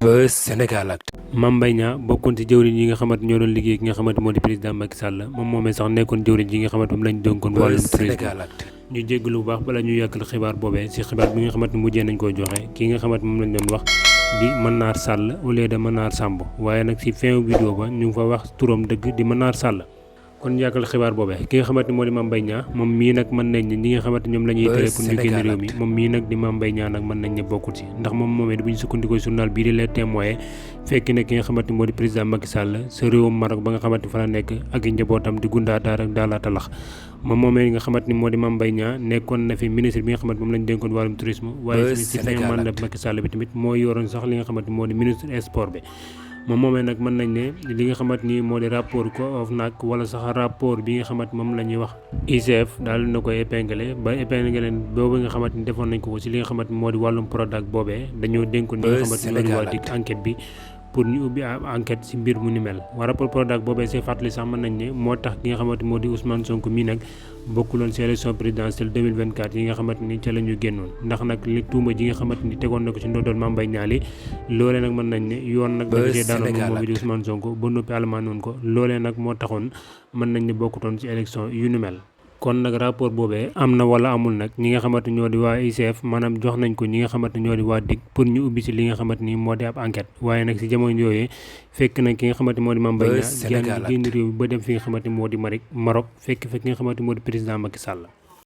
Sénégalactu. Mame Mbaye Niang bokkoon ci jëwriñ yi nga xamante ñoo doon liggéey ki nga xamante moo di président Macky Sall moom moomee sax nekkoon jëwriñ yi nga xamante moom lañ dénkoon wàllum tourisme. ñu jéggalu bu baax bala ñu yàggal xibaar boobee ci xibaar bi nga xamante mujjee nañ koy joxe ki nga xamante moom lañ doon wax di Manar Sall au lieu de Manar Samb waaye nag ci fin vidéo ba ñu ngi fa wax turam dëgg di Manar Sall. kon yàggal xibaar boobee ki nga xamante moo di Mame Mbaye Niang moom mii nag mën nañ ne ñi nga xamante ñoom la ñuy tere pour ñu génn réew mi moom mii nag di Mame Mbaye Niang nag mën nañ ne bokkul ci ndax moom moomee bu ñu sukkandikoo journal bii di Le Témoin fekki ne ki nga xamante moo di président Macky Sall sa réewum Maroc ba nga xamante fa la nekk ak njabootam di gundaataar ak daalaatalax moom moomee nga xamante ni moo di Mame Mbaye Niang nekkoon na fi ministre bi nga xamante moom lañ dénkoon wàllum tourisme waaye ci fin mandat Macky Sall bi tamit moo yoroon sax li nga xamante moo di ministre sport bi moom moomee nag mën nañ ne li nga xamante ni moo di rapport ko OFNAC wala sax rapport bi nga xamante moom la ñuy wax IGF daal na koy épinglé ba épinglé boobu nga xamante ni defoon nañ ko ci li nga xamante moo di wàllum Prodac boobee dañoo dénkoon ñi nga xamante moo di waa DIC enquête bi pour ñu ubbi enquête ci mbir mu ni mel waa rapport Prodac boobee see fàttali sax mën nañ ne moo tax ki nga xamante moo di Ousmane Sonko mii nag bokkuloon ci élection présidentielle 2024 yi nga xamante ni ca la ñu génnoon ndax nag li tuuma ji nga xamante ni tegoon na ko ci ndoddoon Mame Mbaye Niang li loolee nag mën nañ ne yoon nag dafa see daanoon moom bi di Ousmane Sonko ba noppi almaanoon ko loolee nag moo taxoon mën nañ ne bokkutoon ci élection yu ni mel kon nag rapport boobee am na wala amul nag ñi nga xamante ñoo di waa IGF maanaam jox nañ ko ñi nga xamante ñoo di waa DIC pour ñu ubbi ci li nga xamante ni moo di ab enquête waaye nag ci jamono yooyee fekk na ki nga xamante moo di Mame Mbaye Niang génn réew ba dem fi nga xamante moo di Maroc fekk nga xamante moo di président Macky Sall